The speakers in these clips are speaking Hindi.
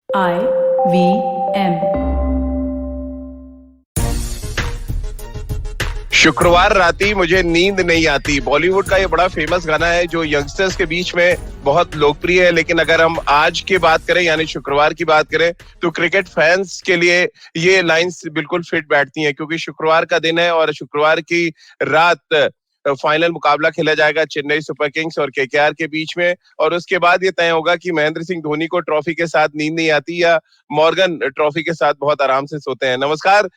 IVM। शुक्रवार राती मुझे नींद नहीं आती, बॉलीवुड का ये बड़ा फेमस गाना है जो यंगस्टर्स के बीच में बहुत लोकप्रिय है। लेकिन अगर हम आज की बात करें यानी शुक्रवार की बात करें तो क्रिकेट फैंस के लिए ये लाइंस बिल्कुल फिट बैठती हैं, क्योंकि शुक्रवार का दिन है और शुक्रवार की रात फाइनल मुकाबला खेला जाएगा चेन्नई सुपर किंग्स और केकेआर के बीच में। और उसके बाद ये तय होगा कि महेंद्र सिंह धोनी को ट्रॉफी के साथ नींद नहीं आती या मॉर्गन ट्रॉफी के साथ बहुत आराम से सोते हैं। नमस्कार,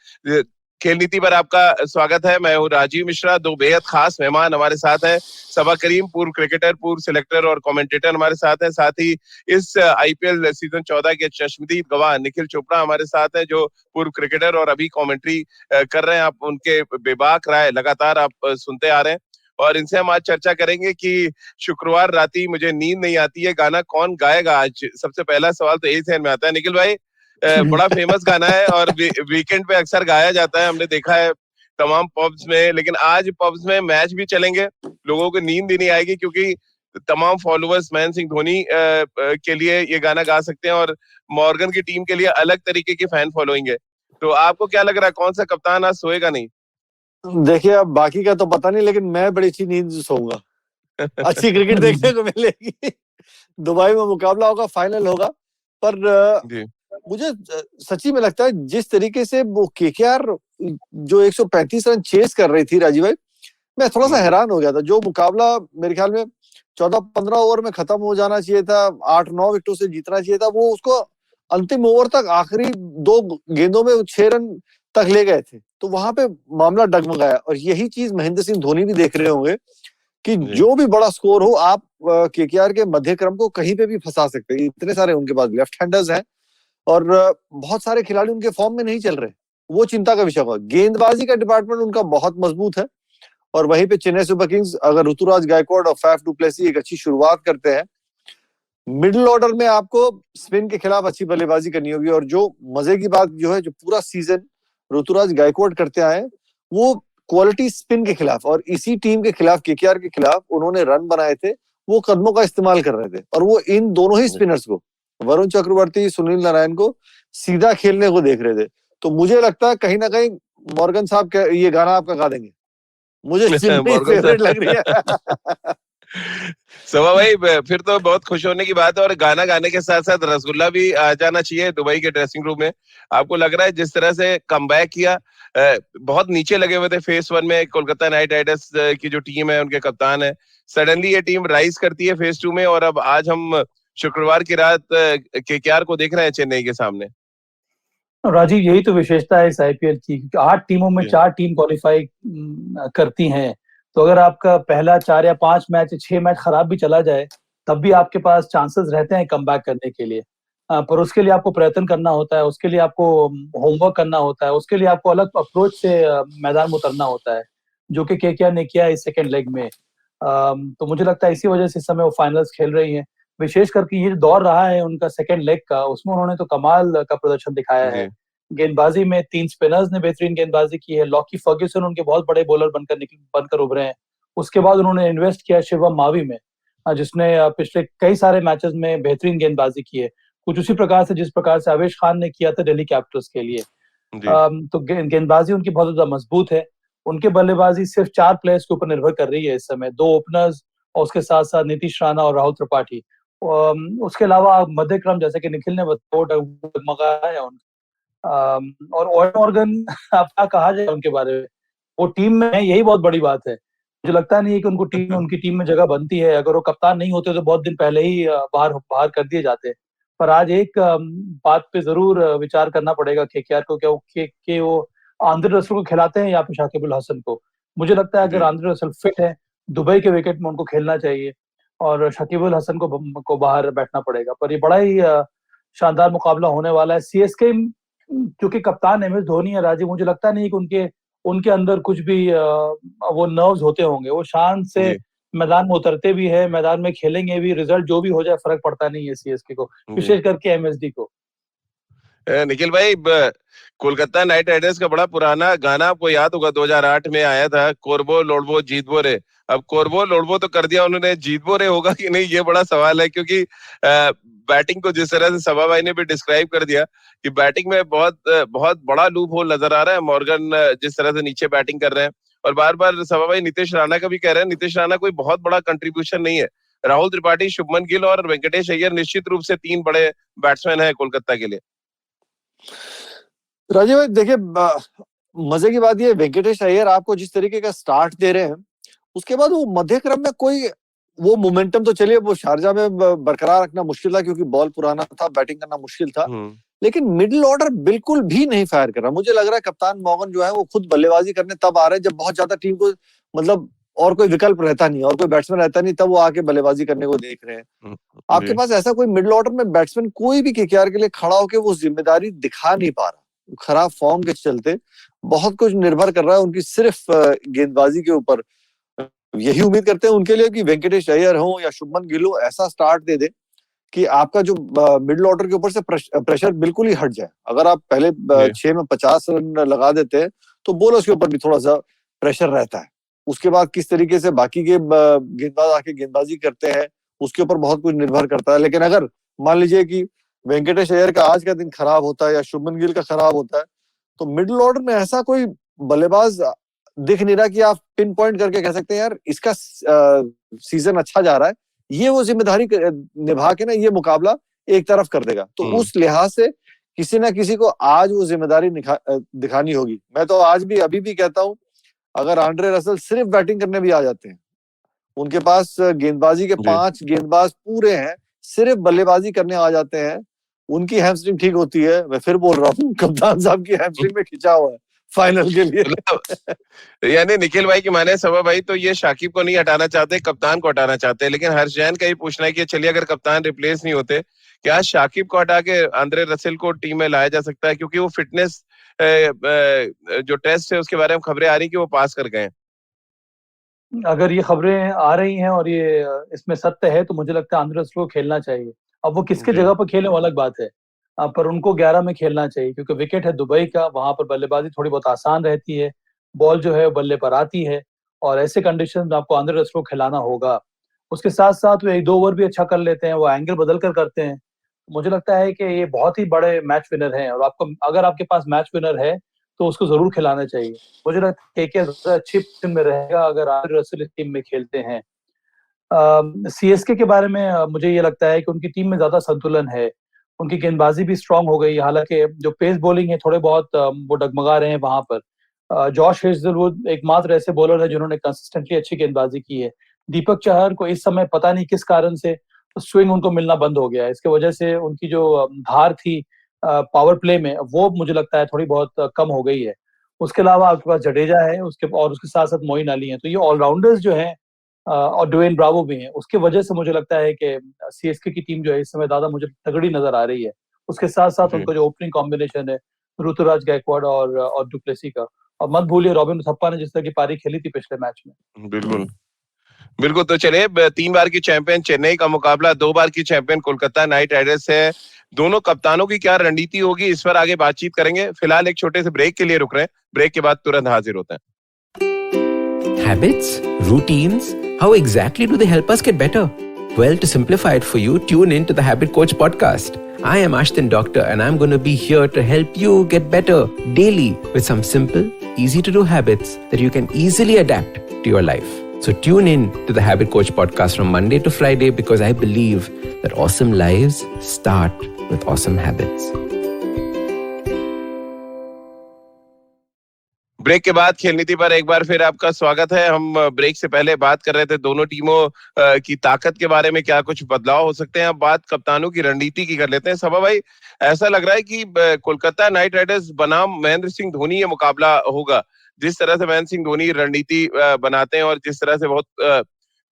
खेल नीति पर आपका स्वागत है। मैं हूँ राजीव मिश्रा। दो बेहद खास मेहमान हमारे साथ हैं। सबा करीम, पूर्व क्रिकेटर, पूर्व सिलेक्टर और कमेंटेटर हमारे साथ हैं। साथ ही इस आईपीएल सीजन 14 के चश्मदीद गवाह निखिल चोपड़ा हमारे साथ हैं, जो पूर्व क्रिकेटर और अभी कमेंट्री कर रहे हैं। आप उनके बेबाक राय लगातार आप सुनते आ रहे हैं और इनसे हम आज चर्चा करेंगे कि शुक्रवार राती मुझे नींद नहीं आती है गाना कौन गाएगा आज। सबसे पहला सवाल तो यही ध्यान में आता है। निखिल भाई, बड़ा फेमस गाना है और वीकेंड पे अक्सर गाया जाता है, हमने देखा है तमाम पब्स में। लेकिन आज पब्स में मैच भी चलेंगे, लोगों को नींद ही नहीं आएगी, क्योंकि तमाम फॉलोअर्स महेंद्र सिंह धोनी के लिए ये गाना गा सकते हैं और मॉर्गन की टीम के लिए अलग तरीके की फैन फॉलोइंग है। तो आपको क्या लग रहा है, कौन सा कप्तान आज सोएगा नहीं? देखिए, अब बाकी का तो पता नहीं, लेकिन मैं बड़ी अच्छी नींद सोऊंगा। अच्छी क्रिकेट देखने को मिलेगी। दुबई में मुकाबला होगा, फाइनल होगा। पर जी मुझे सच्ची में लगता है जिस तरीके से वो केकेआर जो 135 रन चेस कर रही थी राजीव भाई, मैं थोड़ा सा हैरान हो गया था। जो मुकाबला मेरे ख्याल में 14-15 ओवर में खत्म हो जाना चाहिए था, 8-9 विकेटों से जीतना चाहिए था, वो उसको अंतिम ओवर तक आखिरी 2 गेंदों में 6 रन तक ले गए थे। तो वहां पे मामला डगमगाया और यही चीज महेंद्र सिंह धोनी भी देख रहे होंगे कि जो भी बड़ा स्कोर हो, आप केकेआर के मध्य क्रम को कहीं पे भी फंसा सकते हैं। इतने सारे उनके पास लेफ्ट हैंडर्स हैं और बहुत सारे खिलाड़ी उनके फॉर्म में नहीं चल रहे। वो चिंता का विषय होगा। गेंदबाजी का डिपार्टमेंट उनका बहुत मजबूत है और वहीं पे चेन्नई सुपर किंग्स, अगर ऋतुराज गायकवाड और फैफ डु प्लेसी एक अच्छी शुरुआत करते हैं, मिडिल ऑर्डर में आपको स्पिन के खिलाफ अच्छी बल्लेबाजी करनी होगी। और जो मजे की बात जो है, जो पूरा सीजन ऋतुराज गायकवाड करते आए, वो क्वालिटी स्पिन के खिलाफ और इसी टीम के खिलाफ, केकेआर के खिलाफ उन्होंने रन बनाए थे। वो कदमों का इस्तेमाल कर रहे थे और वो इन दोनों ही स्पिनर्स को, वरुण चक्रवर्ती, सुनील नारायण को सीधा खेलने को देख रहे थे। तो मुझे लगता है कहीं ना कहीं मॉर्गन साहब ये गाना आपका गा देंगे। मुझे चेन्नई मॉर्गन फेवरेट लग रही है। सवा भाई, फिर तो बहुत खुश होने की बात है और गाना गाने के साथ साथ रसगुल्ला भी आ जाना चाहिए दुबई के ड्रेसिंग रूम में। आपको लग रहा है जिस तरह से कमबैक किया, बहुत नीचे लगे हुए थे फेस 1 में कोलकाता नाइट राइडर्स की जो टीम है, उनके कप्तान है, सडनली ये टीम राइज करती है फेस 2 में और अब आज हम शुक्रवार की रात केकेआर को देख रहे हैं चेन्नई के सामने। राजीव, यही तो विशेषता है इस आईपीएल की, क्योंकि 8 टीमों में 4 टीम क्वालिफाई करती हैं। तो अगर आपका पहला 4 या 5 मैच, 6 मैच खराब भी चला जाए, तब भी आपके पास चांसेस रहते हैं कमबैक करने के लिए। पर उसके लिए आपको प्रयत्न करना होता है, उसके लिए आपको होमवर्क करना होता है, उसके लिए आपको अलग अप्रोच से मैदान में उतरना होता है, जो कि केकेआर ने किया इस सेकेंड लेग में। तो मुझे लगता है इसी वजह से इस समय वो फाइनल्स खेल रही हैं। विशेष करके ये दौर रहा है उनका सेकेंड लेग का, उसमें उन्होंने तो कमाल का प्रदर्शन दिखाया है। गेंदबाजी में 3 स्पिनर्स ने बेहतरीन गेंदबाजी की है। लॉकी फर्ग्यूसन उनके बहुत बड़े बॉलर बनकर उभरे हैं। उसके बाद उन्होंने इन्वेस्ट किया शिवम मावी में, जिसने पिछले कई सारे मैचेस में बेहतरीन गेंदबाजी की है, कुछ उसी प्रकार से जिस प्रकार से आवेश खान ने किया था दिल्ली कैपिटल्स के लिए। तो गेंदबाजी उनकी बहुत ज्यादा मजबूत है। उनके बल्लेबाजी सिर्फ 4 प्लेयर्स के ऊपर निर्भर कर रही है इस समय, 2 ओपनर्स और उसके साथ साथ नीतीश राणा और राहुल त्रिपाठी। उसके अलावा मध्य क्रम, जैसे कि निखिल ने डगमगाया और मॉर्गन आप क्या कहा जाए उनके बारे में, वो टीम में है, यही बहुत बड़ी बात है। मुझे लगता नहीं है कि उनकी टीम में जगह बनती है। अगर वो कप्तान नहीं होते तो बहुत दिन पहले ही बाहर कर दिए जाते। पर आज एक बात पे जरूर विचार करना पड़ेगा केकेआर को, कि वो आंद्रे रसल को खिलाते हैं या फिर शाकिब अल हसन को। मुझे लगता है अगर आंद्रे रसल फिट है, दुबई के विकेट में उनको खेलना चाहिए और शकीब अल हसन को बाहर बैठना पड़ेगा। पर ये बड़ा ही शानदार मुकाबला होने वाला है। सीएसके क्योंकि कप्तान एमएस धोनी है राजीव, मुझे लगता नहीं कि उनके उनके अंदर कुछ भी वो नर्व्स होते होंगे। वो शांत से मैदान में उतरते भी है, मैदान में खेलेंगे भी, रिजल्ट जो भी हो जाए फर्क पड़ता नहीं है सीएसके को, विशेष करके एमएसडी को। निखिल भाई, कोलकाता नाइट राइडर्स का बड़ा पुराना गाना आपको याद होगा, 2008 में आया था, कोरबो लोडबो जीतबो रे। अब कोरबो लोडबो तो कर दिया उन्होंने, जीतबो रे होगा कि नहीं ये बड़ा सवाल है, क्योंकि बैटिंग को जिस तरह से सभा भाई ने भी डिस्क्राइब कर दिया कि बैटिंग में बहुत बहुत बड़ा लूप होल नजर आ रहा है। मॉर्गन जिस तरह से नीचे बैटिंग कर रहे हैं, और बार बार सभा भाई नीतीश राणा का भी कह रहे हैं, नीतीश राणा कोई बहुत बड़ा कंट्रीब्यूशन नहीं है। राहुल त्रिपाठी, शुभमन गिल और वेंकटेश अय्यर निश्चित रूप से 3 बड़े बैट्समैन है कोलकाता के लिए। राजीव भाई देखिए, मजे की बात ये, वेंकटेश अय्यर आपको जिस तरीके का स्टार्ट दे रहे हैं, उसके बाद वो मध्य क्रम में कोई वो मोमेंटम तो चलिए वो शारजा में बरकरार रखना मुश्किल था, क्योंकि बॉल पुराना था, बैटिंग करना मुश्किल था, लेकिन मिडिल ऑर्डर बिल्कुल भी नहीं फायर कर रहा। मुझे लग रहा है कप्तान मॉर्गन जो है वो खुद बल्लेबाजी करने तब आ रहे हैं जब बहुत ज्यादा टीम को, मतलब और कोई विकल्प रहता नहीं, और कोई बैट्समैन रहता नहीं, तब वो आके बल्लेबाजी करने को देख रहे हैं। आपके पास ऐसा कोई मिडिल ऑर्डर में बैट्समैन कोई भी केकेआर के लिए खड़ा होकर वो जिम्मेदारी दिखा नहीं पा रहा। खराब फॉर्म के चलते बहुत कुछ निर्भर कर रहा है उनकी सिर्फ गेंदबाजी के ऊपर। यही उम्मीद करते हैं उनके लिए कि वेंकटेश अय्यर हो या शुभमन गिल हो, ऐसा स्टार्ट दे दे कि आपका जो मिडिल ऑर्डर के ऊपर से प्रेशर बिल्कुल ही हट जाए। अगर आप पहले 6 में 50 रन लगा देते हैं तो बॉलर्स के ऊपर भी थोड़ा सा प्रेशर रहता है। उसके बाद किस तरीके से बाकी के गेंदबाज आके गेंदबाजी करते हैं उसके ऊपर बहुत कुछ निर्भर करता है। लेकिन अगर मान लीजिए कि वेंकटेश अय्यर का आज का दिन खराब होता है या शुभमन गिल का खराब होता है, तो मिडिल ऑर्डर में ऐसा कोई बल्लेबाज दिख नहीं रहा कि आप पिन पॉइंट करके कह सकते हैं यार इसका सीजन अच्छा जा रहा है, ये वो जिम्मेदारी निभा के ना ये मुकाबला एक तरफ कर देगा। तो उस लिहाज से किसी ना किसी को आज वो जिम्मेदारी दिखानी होगी। मैं तो आज भी अभी भी कहता हूं, अगर आंड्रे रसल सिर्फ बैटिंग करने भी आ जाते हैं, उनके पास गेंदबाजी के 5 गेंदबाज पूरे हैं, सिर्फ बल्लेबाजी करने आ जाते हैं, उनकी हैमस्ट्रिंग ठीक होती है। मैं फिर बोल रहा हूँ, कप्तान साहब की हैमस्ट्रिंग में खिंचा हुआ है फाइनल के लिए। यानी निखिल भाई की माने सभा भाई तो ये शाकिब को नहीं हटाना चाहते, कप्तान को हटाना चाहते हैं। लेकिन हर्ष जैन का ही पूछना है कि चलिए अगर कप्तान रिप्लेस नहीं होते, क्या शाकिब को हटा के आंद्रे रसेल को टीम में लाया जा सकता है? क्योंकि वो फिटनेस जो टेस्ट है उसके बारे में खबरें आ रही कि वो पास कर गए। अगर ये खबरें आ रही हैं और ये इसमें सत्य है तो मुझे लगता है आंद्रे रसेल को खेलना चाहिए। अब वो किसके जगह पर खेले वो अलग बात है, पर उनको 11 में खेलना चाहिए, क्योंकि विकेट है दुबई का, वहां पर बल्लेबाजी थोड़ी बहुत आसान रहती है, बॉल जो है बल्ले पर आती है, और ऐसे कंडीशन में आपको आंद्रे रसेल को खिलाना होगा। उसके साथ साथ वो 1-2 ओवर भी अच्छा कर लेते हैं, वो एंगल बदल कर करते हैं। मुझे लगता है कि ये बहुत ही बड़े मैच विनर हैं, और आपको अगर आपके पास मैच विनर है तो उसको जरूर खिलाना चाहिए। मुझे लगता है के अच्छी टीम में रहेगा अगर आंद्रे रसेल इस टीम में खेलते हैं। सीएसके के बारे में मुझे ये लगता है कि उनकी टीम में ज्यादा संतुलन है, उनकी गेंदबाजी भी स्ट्रांग हो गई, हालांकि जो पेस बॉलिंग है थोड़े बहुत वो डगमगा रहे हैं वहां पर। जॉश हेजलवुड एकमात्र ऐसे बॉलर है जिन्होंने कंसिस्टेंटली अच्छी गेंदबाजी की है। दीपक चहर को इस समय पता नहीं किस कारण से स्विंग उनको मिलना बंद हो गया है, इसके वजह से उनकी जो धार थी पावर प्ले में वो मुझे लगता है थोड़ी बहुत कम हो गई है। उसके अलावा आपके पास जडेजा है, उसके साथ साथ मोइन अली है, तो ये ऑलराउंडर्स जो है और ड्वेन ब्रावो भी हैं, उसके वजह से मुझे लगता है कि सीएसके की टीम जो है इस समय ज्यादा मुझे तगड़ी नजर आ रही है। उसके साथ साथ उनका जो ओपनिंग कॉम्बिनेशन है ऋतुराज गायकवाड़ और डुप्लेसी का, और मत भूलिए रॉबिन उथप्पा ने जिस तरह की पारी खेली थी पिछले मैच में। बिल्कुल बिल्कुल। तो चलिए, 3 बार की चैंपियन चेन्नई का मुकाबला 2 बार की चैंपियन कोलकाता नाइट राइडर्स है। दोनों कप्तानों की क्या रणनीति होगी, इस पर आगे बातचीत करेंगे। फिलहाल एक छोटे से ब्रेक के लिए रुक रहे हैं, ब्रेक के बाद तुरंत हाजिर होते हैं। Habits, routines, how exactly do they help us get better? Well, to simplify it for you, tune in to the Habit Coach podcast. I am Ashton Doctor and I'm going to be here to help you get better daily with some simple, easy to do habits that you can easily adapt to your life. So tune in to the Habit Coach podcast from Monday to Friday, because I believe that awesome lives start with awesome habits. Break के बाद खेल नीति पर एक बार फिर आपका स्वागत है। हम ब्रेक से पहले बात कर रहे थे दोनों टीमों की ताकत के बारे में, क्या कुछ बदलाव हो सकते हैं। अब बात कप्तानों की रणनीति की कर लेते हैं। सभा भाई, ऐसा लग रहा है कि कोलकाता नाइट राइडर्स बनाम महेंद्र सिंह धोनी ये मुकाबला होगा। जिस तरह से महेंद्र सिंह धोनी रणनीति बनाते हैं और जिस तरह से बहुत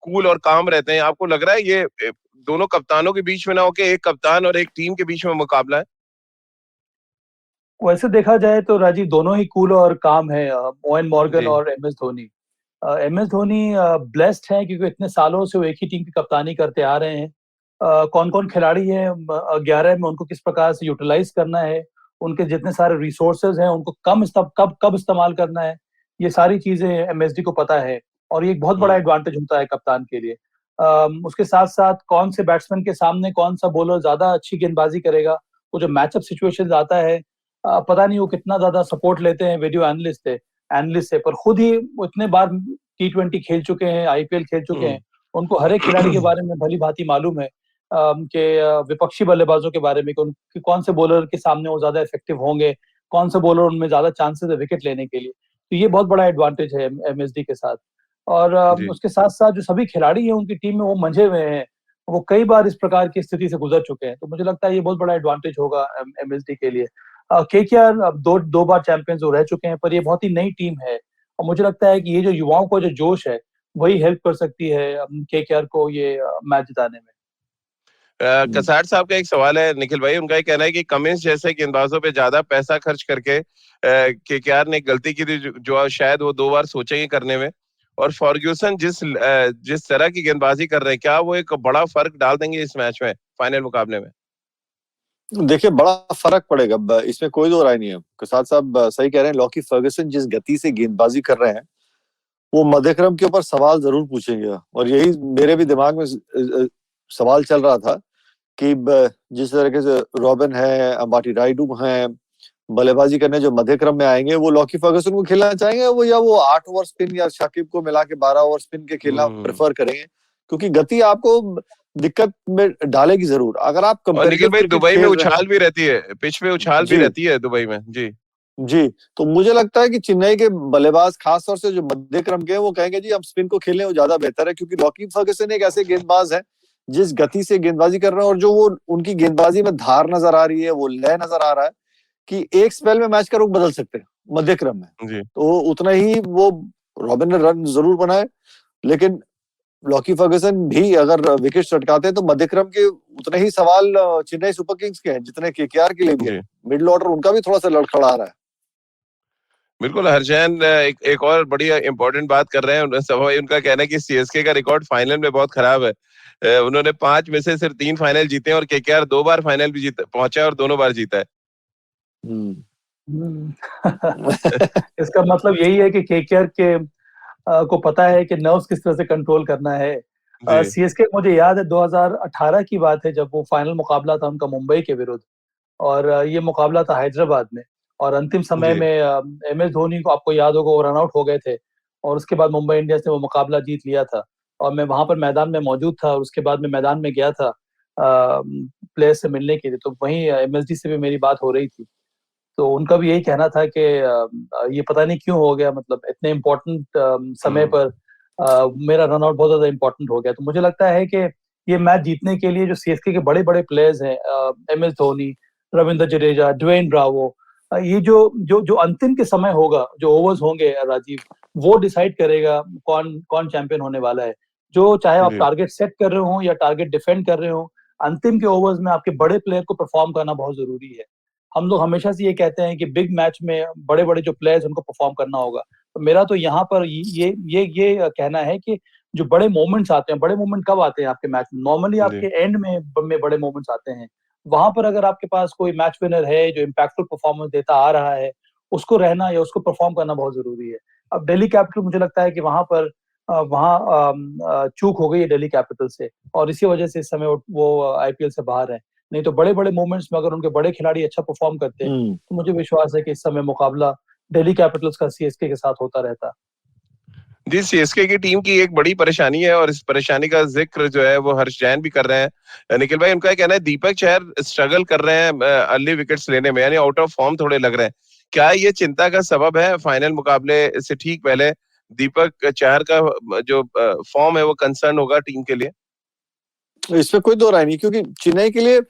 कूल और काम रहते हैं, आपको लग रहा है ये दोनों कप्तानों के बीच में ना होके एक कप्तान और एक टीम के बीच में मुकाबला है? वैसे देखा जाए तो राजीव दोनों ही कूल और काम है, ओवेन मॉर्गन और MS Dhoni. MS Dhoni blessed है क्योंकि इतने सालों से वो एक ही टीम की कप्तानी करते आ रहे हैं। कौन कौन खिलाड़ी है 11 में, उनको किस प्रकार से यूटिलाइज करना है उनके जितने सारे रिसोर्सेज हैं उनको कब इस्तेमाल करना है, ये सारी चीजें एमएसडी को पता है, और ये एक बहुत बड़ा एडवांटेज होता है कप्तान के लिए। उसके साथ साथ कौन से बैट्समैन के सामने कौन सा बॉलर ज्यादा अच्छी गेंदबाजी करेगा, वो जो मैचअप सिचुएशन आता है, पता नहीं वो कितना ज्यादा सपोर्ट लेते हैं वीडियो एनालिस्ट से, पर खुद ही वो इतने बार T20 खेल चुके हैं, आईपीएल खेल चुके हैं, उनको हर एक खिलाड़ी के बारे में भली भांति मालूम है कि विपक्षी बल्लेबाजों के बारे में कि कौन से बॉलर के सामने वो ज्यादा इफेक्टिव होंगे, कौन से बॉलर उनमें ज्यादा चांसेस है विकेट लेने के लिए। तो ये बहुत बड़ा एडवांटेज है एमएसडी के साथ। और जी उसके साथ साथ जो सभी खिलाड़ी हैं उनकी टीम में वो मंझे हुए हैं, वो कई बार इस प्रकार की स्थिति से गुजर चुके हैं, तो मुझे लगता है ये बहुत बड़ा एडवांटेज होगा एमएसडी के लिए। केकेआर अब दो बार चैंपियंस रह चुके हैं, पर ये बहुत ही नई टीम है, और मुझे लगता है कि ये जो युवाओं को जो जोश है वही हेल्प कर सकती है केकेआर को ये मैच जिताने में। कसार साहब का एक सवाल है निखिल भाई, उनका ये कहना है कि कमिंस जैसे गेंदबाजों पे ज्यादा पैसा खर्च करके केकेआर ने गलती की थी, जो शायद वो 2 बार सोचेंगे करने में, और फर्ग्यूसन जिस तरह की गेंदबाजी कर रहे हैं, क्या वो एक बड़ा फर्क डाल देंगे इस मैच में, फाइनल मुकाबले में? देखिए, बड़ा फर्क पड़ेगा, इसमें कोई दो राय नहीं है। कसार साहब सही कह रहे हैं। लॉकी फर्गुसन जिस गति से गेंदबाजी कर रहे हैं, वो मध्यक्रम के ऊपर सवाल जरूर पूछेंगे, और यही मेरे भी दिमाग में सवाल चल रहा था कि जिस तरीके से रॉबिन है, अंबाटी रायडू हैं, बल्लेबाजी करने जो मध्यक्रम में आएंगे, वो लॉकी फर्गुसन को खेलना चाहेंगे वो 8 ओवर स्पिन या शाकिब को मिला के 12 ओवर स्पिन के खेलना प्रेफर करेंगे, क्योंकि गति आपको दिक्कत में डालेगी जरूर। अगर आप और निखिल कंपेटिटिव भाई क्रिकेट दुबई में खेल रहे उछाल भी रहती है, पिच पे उछाल भी जी रहती है दुबई में। जी जी, तो मुझे लगता है कि चेन्नई के बल्लेबाज खासतौर से जो मध्यक्रम के हैं, वो कहेंगे जी हम स्पिन को खेलें, वो ज्यादा बेहतर है, क्योंकि लॉकी फर्गुसन एक ऐसे गेंदबाज है जिस गति से गेंदबाजी कर रहे हैं, और जो वो उनकी गेंदबाजी में धार नजर आ रही है, वो लय नजर आ रहा है कि एक स्पेल में मैच का रुख बदल सकते हैं मध्यक्रम में। जी तो उतना ही वो रॉबिन ने रन जरूर बनाए, लेकिन लॉकी फर्गुसन भी अगर विकेट चटकाते हैं तो मध्यक्रम के उतने ही सवाल चेन्नई सुपर किंग्स के हैं जितने केकेआर के लिए भी है। जी मिडिल ऑर्डर उनका भी थोड़ा सा लड़खड़ा रहा है। बिल्कुल। हरचैन एक और बड़ी इंपॉर्टेंट बात कर रहे हैं, उनका कहना है कि सीएसके का रिकॉर्ड फाइनल में बहुत खराब है। उन्होंने 5 में से सिर्फ 3 फाइनल जीते हैं, और केकेआर 2 बार फाइनल भी पहुंचा है और दोनों बार जीता है। इसका मतलब यही है कि केकेआर के को पता है कि नर्व्स किस तरह से कंट्रोल करना है। जी सीएसके मुझे याद है 2018 की बात है, जब वो फाइनल मुकाबला था उनका मुंबई के विरुद्ध, और ये मुकाबला था हैदराबाद में, और अंतिम समय जी में एमएस धोनी को आपको याद होगा वो रन आउट हो गए थे, और उसके बाद मुंबई इंडियंस ने वो मुकाबला जीत लिया था, और मैं वहां पर मैदान में मौजूद था, और उसके बाद मैं मैदान में गया था प्लेयर्स से मिलने के लिए, तो वहीं एमएसडी से भी मेरी बात हो रही थी, तो उनका भी यही कहना था कि ये पता नहीं क्यों हो गया, मतलब इतने इम्पोर्टेंट समय पर मेरा रन आउट बहुत ज्यादा इम्पोर्टेंट हो गया। तो मुझे लगता है कि ये मैच जीतने के लिए जो सीएसके के बड़े बड़े प्लेयर्स हैं, MS Dhoni, Ravindra Jadeja, Dwayne Bravo, ये जो जो जो अंतिम के समय होगा, जो ओवर्स होंगे राजीव, वो डिसाइड करेगा कौन कौन चैंपियन होने वाला है। जो चाहे आप जी टारगेट सेट कर रहे हो या टारगेट डिफेंड कर रहे हो, अंतिम के ओवर्स में आपके बड़े प्लेयर को परफॉर्म करना बहुत जरूरी है। हम लोग हमेशा से ये कहते हैं कि बिग मैच में बड़े बड़े जो प्लेयर्स उनको परफॉर्म करना होगा, तो मेरा तो यहाँ पर ये कहना है कि जो बड़े मोमेंट्स आते हैं, बड़े मोमेंट कब आते हैं आपके मैच में? नॉर्मली जी आपके एंड में बड़े मोमेंट्स आते हैं। वहां पर अगर आपके पास कोई मैच विनर है जो इम्पैक्टफुल परफॉर्मेंस देता आ रहा है, उसको रहना या उसको परफॉर्म करना बहुत जरूरी है। अब दिल्ली कैपिटल, मुझे लगता है कि वहां चूक हो गई है दिल्ली कैपिटल से, और इसी वजह से इस समय वो आईपीएल से बाहर है। नहीं तो बड़े बड़े मोमेंट्स में अगर उनके बड़े खिलाड़ी अच्छा परफॉर्म करते तो मुझे विश्वास है कि इस समय मुकाबला दिल्ली कैपिटल्स का सीएसके के साथ होता रहता। जी सीएसके की टीम की एक बड़ी परेशानी है, और इस परेशानी का जिक्र जो है वो हर्ष जैन भी कर रहे हैं। निखिल भाई, उनका कहना है दीपक चहर स्ट्रगल कर रहे हैं अर्ली विकेट्स लेने में, यानी आउट ऑफ फॉर्म थोड़े लग रहे हैं। क्या ये चिंता का सबब है? फाइनल मुकाबले से ठीक पहले दीपक चहर का जो फॉर्म है वो कंसर्न होगा टीम के लिए? इसमें कोई दो राय नहीं, क्योंकि चेन्नई के लिए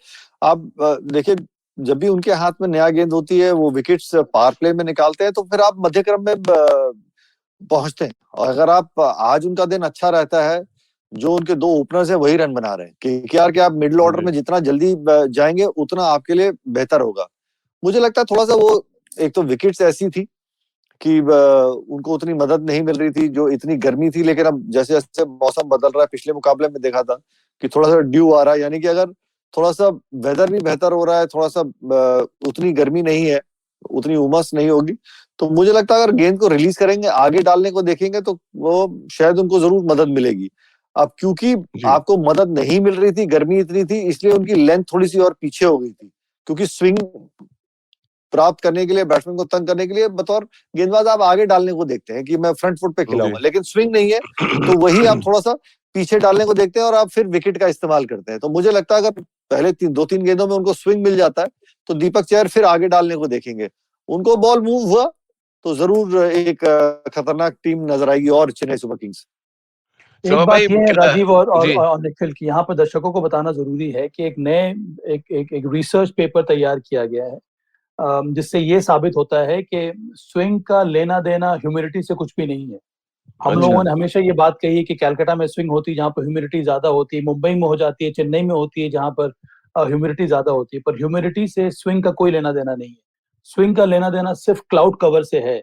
आप देखिए, जब भी उनके हाथ में नया गेंद होती है, वो विकेट्स पावर प्ले में निकालते हैं, तो फिर आप मध्यक्रम में पहुंचते हैं। और अगर आप आज उनका दिन अच्छा रहता है, जो उनके 2 ओपनर्स है वही रन बना रहे हैं, केकेआर के आप मिडिल ऑर्डर में जितना जल्दी जाएंगे उतना आपके लिए बेहतर होगा। मुझे लगता है थोड़ा सा वो, एक तो विकेट्स ऐसी थी कि उनको उतनी मदद नहीं मिल रही थी, जो इतनी गर्मी थी, लेकिन अब जैसे जैसे मौसम बदल रहा है, पिछले मुकाबले में देखा था कि थोड़ा सा ड्यू आ रहा है, यानी कि अगर थोड़ा सा वेदर भी बेहतर हो रहा है, थोड़ा सा उतनी गर्मी नहीं है, उतनी उमस नहीं होगी, तो मुझे लगता है अगर गेंद को रिलीज करेंगे, आगे डालने को देखेंगे, तो वो शायद उनको जरूर मदद मिलेगी। अब क्योंकि जी आपको मदद नहीं मिल रही थी, गर्मी इतनी थी, इसलिए उनकी लेंथ थोड़ी सी और पीछे हो गई थी, क्योंकि स्विंग प्राप्त करने के लिए, बैट्समैन को तंग करने के लिए बतौर गेंदबाज आप आगे डालने को देखते हैं कि मैं फ्रंट फुट पे जी खिलाऊंगा, लेकिन स्विंग नहीं है, तो वही आप थोड़ा सा पीछे डालने को देखते हैं और आप फिर विकेट का इस्तेमाल करते हैं। तो मुझे लगता है अगर पहले 2-3 गेंदों में उनको स्विंग मिल जाता है, तो दीपक चहर फिर आगे डालने को देखेंगे। उनको बॉल मूव हुआ तो जरूर एक खतरनाक टीम नजर आएगी और चेन्नई सुपर किंग्स। एक सो भाई बात ये है राजीव जी और निखिल की यहाँ पर दर्शकों को बताना जरूरी है कि एक नए एक रिसर्च पेपर तैयार किया गया है, जिससे ये साबित होता है कि स्विंग का लेना देना ह्यूमिडिटी से कुछ भी नहीं है। हम अच्छा लोगों ने हमेशा ये बात कही है कि कैलकाटा में स्विंग होती है जहाँ पर ह्यूमिडिटी ज्यादा होती है, मुंबई में हो जाती है, चेन्नई में होती है जहाँ पर ह्यूमिडिटी ज्यादा होती है, पर ह्यूमिडिटी से स्विंग का कोई लेना देना नहीं है। स्विंग का लेना देना सिर्फ क्लाउड कवर से है,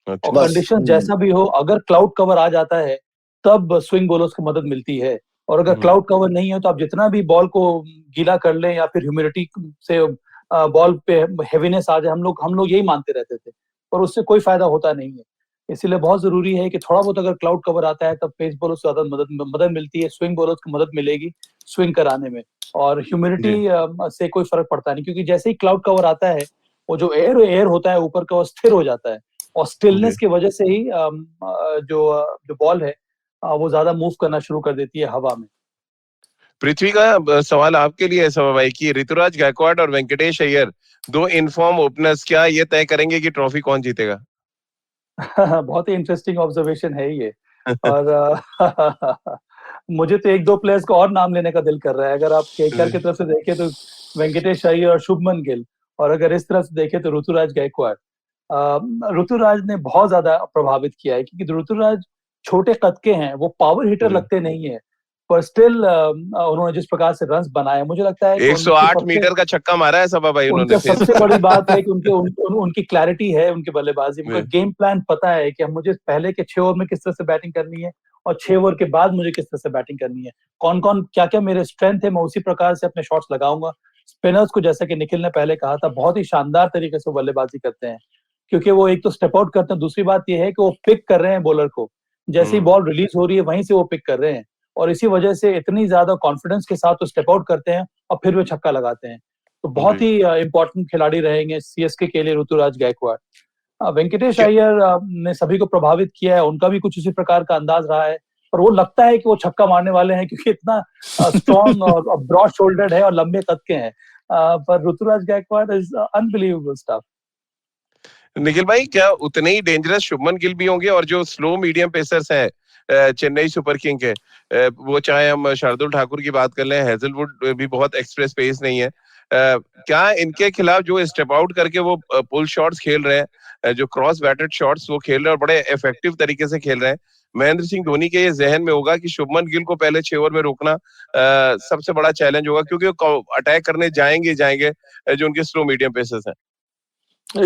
और अच्छा बस कंडीशन जैसा भी हो, अगर क्लाउड कवर आ जाता है तब स्विंग बॉलर्स को मदद मिलती है, और अगर हम्म, क्लाउड कवर नहीं है तो आप जितना भी बॉल को गीला कर लें या फिर ह्यूमिडिटी से बॉल पे हेवीनेस आ जाए, हम लोग यही मानते रहते थे, पर उससे कोई फायदा होता नहीं है। इसीलिए बहुत जरूरी है कि थोड़ा बहुत अगर क्लाउड कवर आता है तब पेस बॉलर्स को ज्यादा मदद मिलती है, स्विंग बॉलर्स को मदद मिलेगी स्विंग कराने में, और ह्यूमिडिटी जी से कोई फर्क पड़ता नहीं, क्योंकि जैसे ही क्लाउड कवर आता है वो जो एयर एयर होता है ऊपर का वो स्थिर हो जाता है, और जी स्टिलनेस की वजह से ही जो बॉल है वो ज्यादा मूव करना शुरू कर देती है हवा में। पृथ्वी का सवाल आपके लिए है सवा भाई कि ऋतुराज गायकवाड़ और वेंकटेश अय्यर, दो इनफॉर्म ओपनर्स, क्या ये तय करेंगे कि ट्रॉफी कौन जीतेगा? बहुत ही इंटरेस्टिंग ऑब्जर्वेशन है ये, और मुझे तो एक दो प्लेयर्स का और नाम लेने का दिल कर रहा है। अगर आप केकेआर की तरफ से देखें तो वेंकटेश अय्यर और शुभमन गिल, और अगर इस तरफ से देखें तो ऋतुराज गायकवाड़। ऋतुराज ने बहुत ज्यादा प्रभावित किया है, क्योंकि ऋतुराज छोटे कद के हैं, वो पावर हिटर जी लगते नहीं है, पर स्टिल उन्होंने जिस प्रकार से रन्स बनाए, मुझे लगता है कि उनकी 108 सबसे मीटर का छक्का मारा है सभा भाई उन्होंने उनका फेस सबसे पे। बड़ी बात है कि उनकी क्लैरिटी है, उनकी बल्लेबाजी, उनका जी गेम प्लान पता है कि हम मुझे पहले के 6 ओवर में किस तरह से बैटिंग करनी है, और 6 ओवर के बाद मुझे किस तरह से बैटिंग करनी है, कौन कौन क्या क्या मेरे स्ट्रेंथ है, मैं उसी प्रकार से अपने शॉट्स लगाऊंगा। स्पिनर्स को, जैसा कि निखिल ने पहले कहा था, बहुत ही शानदार तरीके से बल्लेबाजी करते हैं, क्योंकि वो एक तो स्टेप आउट करते हैं, दूसरी बात यह है कि वो पिक कर रहे हैं बॉलर को, जैसे ही हम्म, बॉल रिलीज हो रही है वहीं से वो पिक कर रहे हैं, और इसी वजह से इतनी ज्यादा कॉन्फिडेंस के साथ वो स्टेप आउट करते हैं और फिर वो छक्का लगाते हैं। तो बहुत जी ही इंपॉर्टेंट खिलाड़ी रहेंगे सीएसके के लिए ऋतुराज गायकवाड़। वेंकटेश क्या अय्यर ने सभी को प्रभावित किया है, उनका भी कुछ उसी प्रकार का अंदाज रहा है, पर वो लगता है कि वो छक्का मारने वाले हैं, क्योंकि इतना स्ट्रॉन्ग और ब्रॉड शोल्डर्ड है और लंबे कद के हैं, पर Ruturaj Gaikwad is unbelievable stuff. Nikhil भाई, क्या उतने ही डेंजरस शुभमन गिल भी होंगे? और जो स्लो मीडियम पेसर्स हैं चेन्नई सुपर किंग के, वो चाहे हम शार्दुल ठाकुर की बात कर लें, हेजलवुड भी बहुत एक्सप्रेस पेस नहीं है, क्या इनके खिलाफ जो स्टेप आउट करके वो पुल शॉट्स खेल रहे हैं, जो क्रॉस बैटेड शॉट्स वो खेल रहे हैं और बड़े इफेक्टिव तरीके से खेल रहे हैं, महेंद्र सिंह धोनी के ये जहन में होगा कि शुभमन गिल को पहले 6 ओवर में रोकना सबसे बड़ा चैलेंज होगा, क्योंकि वो अटैक करने जाएंगे जाएंगे जो उनके स्लो मीडियम पेसर्स हैं?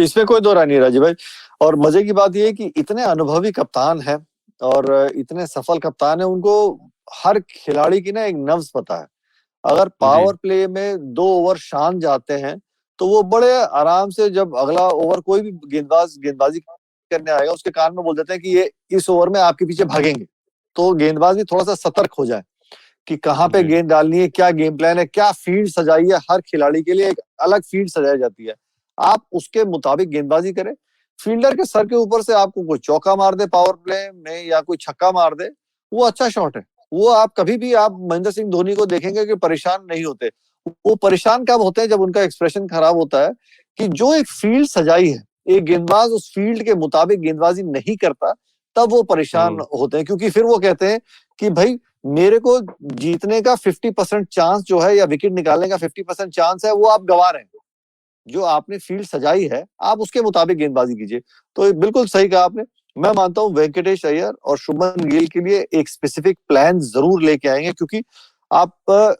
इसमें कोई दो राय नहीं राजीव भाई। और मजे की बात यह है कि इतने अनुभवी कप्तान है और इतने सफल कप्तान है, उनको हर खिलाड़ी की ना एक नब्ज पता है। अगर जी पावर प्ले में 2 ओवर शांत जाते हैं, तो वो बड़े आराम से, जब अगला ओवर कोई भी गेंदबाज गेंदबाजी करने आएगा, उसके कान में बोल देते हैं कि ये इस ओवर में आपके पीछे भागेंगे, तो गेंदबाज भी थोड़ा सा सतर्क हो जाए कि कहाँ पे जी गेंद डालनी है, क्या गेम प्लान है, क्या फील्ड सजाई है। हर खिलाड़ी के लिए एक अलग फील्ड सजाई जाती है, आप उसके मुताबिक गेंदबाजी करें। फील्डर के सर के ऊपर से आपको कोई चौका मार दे पावर प्ले में या कोई छक्का मार दे, वो अच्छा शॉट है। वो आप कभी भी, आप महेंद्र सिंह धोनी को देखेंगे कि परेशान नहीं होते। वो परेशान कब होते हैं? जब उनका एक्सप्रेशन खराब होता है कि जो एक फील्ड सजाई है, एक गेंदबाज उस फील्ड के मुताबिक गेंदबाजी नहीं करता, तब वो परेशान हम्म, होते हैं, क्योंकि फिर वो कहते हैं कि भाई, मेरे को जीतने का 50% चांस जो है, या विकेट निकालने का 50% चांस है, वो आप गंवा रहे हैं। जो आपने फील्ड सजाई है, आप उसके मुताबिक गेंदबाजी कीजिए। तो बिल्कुल सही कहा आपने। मैं मानता हूं वेंकटेश अय्यर और शुभमन गिल के लिए एक स्पेसिफिक प्लान जरूर लेके आएंगे, क्योंकि आप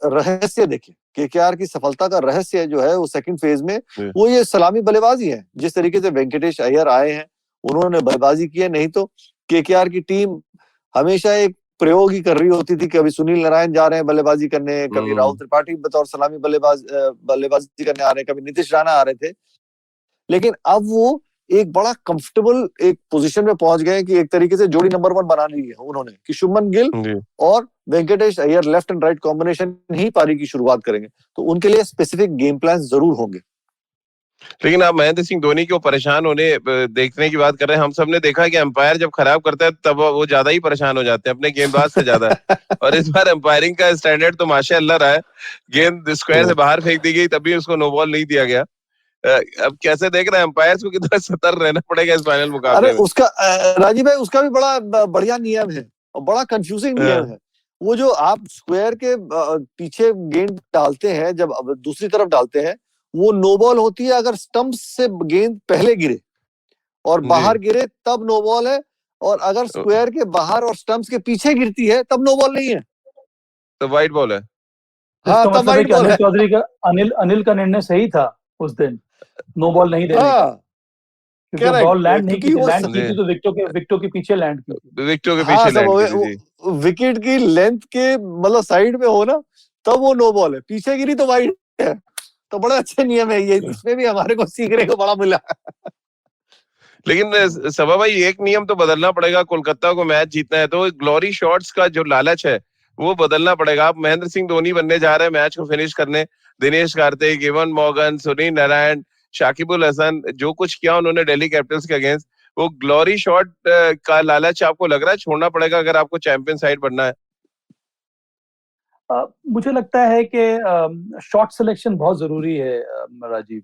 रहस्य देखें, केकेआर की सफलता का रहस्य जो है वो सेकंड फेज में, जी वो ये सलामी बल्लेबाजी है। जिस तरीके से वेंकटेश अय्यर आए हैं, उन्होंने बल्लेबाजी की है, नहीं तो केकेआर की टीम हमेशा एक प्रयोग ही कर रही होती थी। कभी सुनील नारायण जा रहे हैं बल्लेबाजी करने, कभी राहुल त्रिपाठी बतौर सलामी बल्लेबाजी करने आ रहे हैं, कभी नीतीश राणा आ रहे थे। लेकिन अब वो एक बड़ा कंफर्टेबल एक पोजीशन में पहुंच गए कि एक तरीके से जोड़ी नंबर 1 बना ली है उन्होंने कि शुभमन गिल और Venkatesh Iyer left and right combination ही पारी की शुरुआत करेंगे। तो उनके लिए स्पेसिफिक गेम प्लान जरूर होंगे। लेकिन आप महेंद्र सिंह धोनी को परेशान होने देखने की बात कर रहे हैं। हम सब ने देखा कि अंपायर जब खराब करता है तब वो ज्यादा ही परेशान हो जाते हैं अपने गेंदबाज से ज्यादा। और इस बार अंपायरिंग का स्टैंडर्ड तो माशाअल्लाह रहा है। गेंद स्क्वायर से बाहर फेंक दी गई तभी उसको नो बॉल नहीं दिया गया। अब कैसे देख रहे हैं अंपायर्स को, कितना सतर्क रहना पड़ेगा इस फाइनल मुकाबले में? उसका राजीव भाई उसका भी बड़ा बढ़िया नियम है और बड़ा कंफ्यूजिंग नियम है। वो जो आप स्क्वायर के पीछे गेंद डालते हैं, जब दूसरी तरफ डालते हैं, वो नो बॉल होती है अगर स्टंप से गेंद पहले गिरे और बाहर गिरे तब नो बॉल है, और अगर स्क्वायर के बाहर और स्टंप्स के पीछे गिरती है तब नो बॉल नहीं है, तो वाइट बॉल है। हाँ, तब वाइट बॉल है। चौधरी का अनिल का निर्णय सही था उस दिन, नो बॉल नहीं देने का, क्योंकि बॉल लैंड नहीं की थी तो विकेटों के पीछे लैंड की थी। विकेटों के पीछे लैंड की थी। विकेट की लेंथ के मतलब साइड में हो ना तब वो नो बॉल है, पीछे गिरी तो वाइड है। तो बड़ा अच्छे नियम है ये, इसमें भी हमारे को सीखने को बड़ा मिला। लेकिन सभा भाई एक नियम तो बदलना पड़ेगा, कोलकाता को मैच जीतना है तो ग्लोरी शॉट्स का जो लालच है वो बदलना पड़ेगा। आप महेंद्र सिंह धोनी बनने जा रहे हैं मैच को फिनिश करने, दिनेश कार्तिक, इवन मॉर्गन, सुनील नारायण, शाकिबुल हसन, जो कुछ किया उन्होंने दिल्ली कैपिटल्स के अगेंस्ट, वो ग्लोरी शॉट का लालच आपको लग रहा है छोड़ना पड़ेगा अगर आपको चैंपियन साइड बनना है? मुझे लगता है कि शॉट सिलेक्शन बहुत जरूरी है राजीव,